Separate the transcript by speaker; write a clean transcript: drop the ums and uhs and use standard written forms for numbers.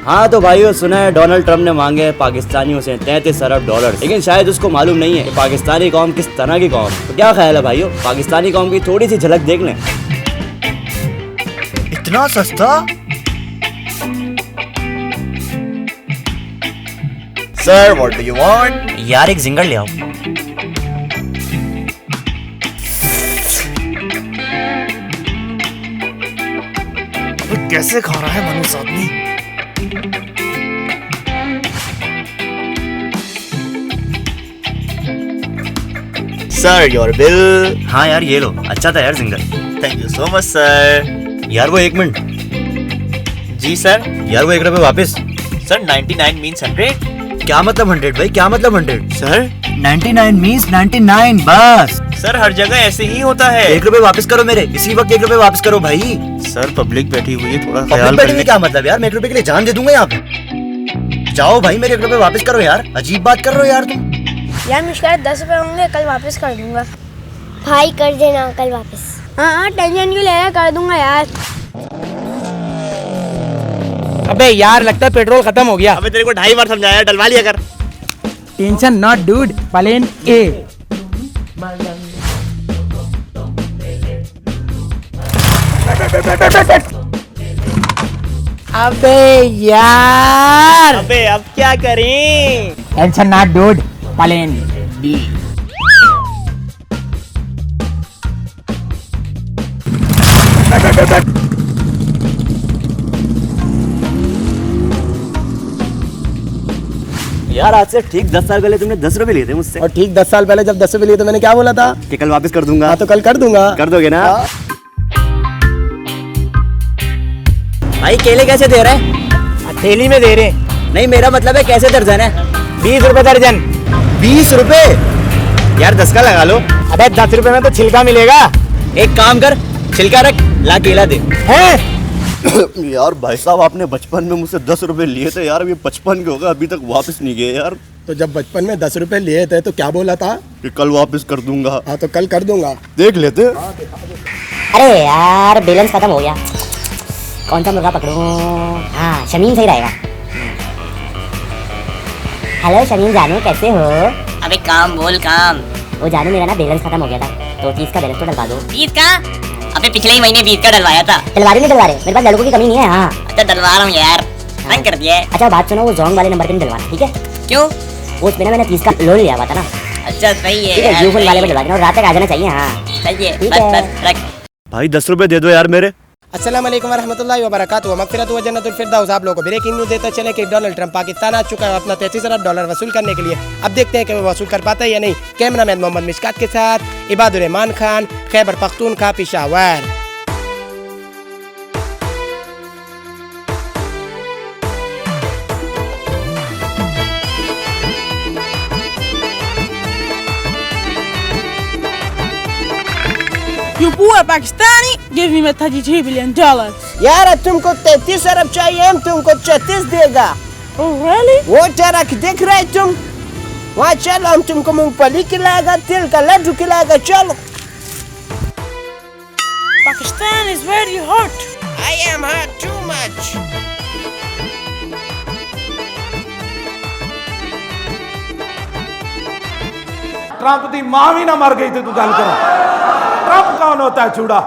Speaker 1: हाँ तो भाइयों, सुना है डोनाल्ड ट्रम्प ने मांगे हैं पाकिस्तानियों से 33 अरब डॉलर, लेकिन शायद उसको मालूम नहीं है कि पाकिस्तानी कौम किस तरह की कौम। तो क्या ख्याल है भाइयों, पाकिस्तानी कौम की थोड़ी सी झलक देख लें।
Speaker 2: इतना सस्ता? Sir what do you want?
Speaker 3: यार एक जिंगर ले आओ।
Speaker 2: कैसे खा रहा है मनुष्य आदमी? Sir your bill.
Speaker 3: हाँ यार ये लो, अच्छा था यार ginger.
Speaker 2: Thank you so much sir.
Speaker 1: यार वो 1 मिनट,
Speaker 2: जी सर।
Speaker 1: यार वो 1 रुपए वापस।
Speaker 2: Sir 99 means 100।
Speaker 1: क्या मतलब 100 भाई, क्या मतलब 100?
Speaker 2: सर
Speaker 3: 99 मीन्स 99 बस।
Speaker 2: सर हर जगह ऐसे ही होता है।
Speaker 1: 1 रुपए वापस करो मेरे, इसी वक्त 1 रुपए वापस करो भाई।
Speaker 2: सर पब्लिक बैठी हुई है, थोड़ा
Speaker 1: पब्लिक
Speaker 2: ख्याल
Speaker 1: बैठने
Speaker 2: कर
Speaker 1: में क्या मतलब यार, मैं 1 रुपए के लिए जान दे दूंगा यहाँ पे। जाओ भाई मेरे 1 रुपए वापस करो यार, अजीब बात कर रहे हो यार तुम।
Speaker 4: यार मुश्किल 10 रुपए होंगे, कल वापस कर दूंगा।
Speaker 5: भाई कर देना कल वापस।
Speaker 4: हाँ टेंशन क्यों ले रहा है, कर दूंगा यार।
Speaker 6: अबे यार लगता है पेट्रोल खत्म हो गया।
Speaker 2: अबे तेरे को 2.5 बार समझाया, डलवा लिया कर।
Speaker 6: Tension not dude, plan A. अबे यार,
Speaker 2: अबे अब क्या करें?
Speaker 6: Tension not dude, plan B.
Speaker 1: यार आज से ठीक 10 साल पहले तुमने 10 रुपए लिए थे मुझसे,
Speaker 6: और ठीक 10 साल पहले जब 10 रुपए लिए तो मैंने क्या बोला था
Speaker 1: कि कल वापस कर दूंगा।
Speaker 6: हाँ तो कल कर दूंगा।
Speaker 1: कर दोगे ना?
Speaker 6: हाँ।
Speaker 1: भाई केले कैसे दे रहे हैं?
Speaker 6: थैली में दे रहे हैं।
Speaker 1: नहीं मेरा मतलब है कैसे दर्जन है?
Speaker 6: 20 रुपए दर्जन।
Speaker 1: 20 रुपए? यार 10 का लगा लो।
Speaker 6: अबे 10 रुपए में तो छिलका मिलेगा।
Speaker 1: एक काम कर, छिलका रख, ला केला दे।
Speaker 6: हैं?
Speaker 1: यार भाई साहब आपने बचपन में मुझसे 10 रुपए लिए थे यार, ये 55 के हो गए, अभी तक वापस नहीं गए यार।
Speaker 6: तो जब बचपन में 10 रुपए लिए थे तो क्या बोला था
Speaker 1: कि कल वापस कर दूंगा।
Speaker 6: हाँ तो कल कर दूंगा।
Speaker 1: देख लेते।
Speaker 7: अरे यार बैलेंस खत्म हो गया, कौन सा मुर्गा पकड़ूं? हाँ शमीम सही रहेगा। हेलो शमीम जानू, कैसे हो?
Speaker 8: अबे काम बोल काम।
Speaker 7: वो जानू मेरा ना बैलेंस खत्म हो गया था, तो 30 का बैलेंस तो डलवा दो।
Speaker 8: 20 का? अबे पिछले ही महीने 20 का डलवाया था।
Speaker 7: डलवा रहे नहीं डलवा रहे, मेरे पास लड़कों की कमी नहीं है। हाँ
Speaker 8: अच्छा डलवा रहा हूँ यार, तंग कर दिया है।
Speaker 7: अच्छा बात सुनो, वो जोंग वाले नंबर पे नहीं डलवाना, ठीक है?
Speaker 8: क्यों?
Speaker 7: वो उसमें ना मैंने 30 का लोन लिया हुआ था ना,
Speaker 8: अच्छा सही है
Speaker 7: ठीक है?
Speaker 8: यार,
Speaker 7: यू फोन वाले पे
Speaker 8: सही
Speaker 7: डलवा देना और रात तक आ जाना चाहिए। हाँ
Speaker 8: है। सही है,
Speaker 7: ठीक
Speaker 8: बस
Speaker 7: है।
Speaker 8: बस रख।
Speaker 1: भाई 10 रुपए दे दो यार मेरे।
Speaker 6: अस्सलाम वालेकुम वरहमतुल्लाहि वबरकातुहू। मगफिरत व जन्नतुल फिरदौस। आप लोगों को ब्रेकिंग न्यूज़ देते चले कि डोनाल्ड ट्रंप पाकिस्तान आ चुका है अपना 33 अरब डॉलर वसूल करने के लिए। अब देखते हैं कि वो वसूल कर पाता है या नहीं। कैमरामैन मोहम्मद मिशकात के साथ Ibadur Rahman Khan, Khyber Pakhtunkhwa, Peshawar.
Speaker 9: You poor Pakistani, give me my $33 billion.
Speaker 6: यार तुमको 33 अरब चाहिए, हम तुमको 36 देगा।
Speaker 9: Oh really?
Speaker 6: वो ट्रक देख रहे तुम, वहाँ चलो, हम तुमको मूंगफली खिलाएगा, तिल का लड्डू खिलाएगा, चलो।
Speaker 9: Pakistan is very hot.
Speaker 6: I am hot too much.
Speaker 10: Trump दी मां भी ना मर गई तो तू गल कर। ट्रंप कौन होता है चूड़ा?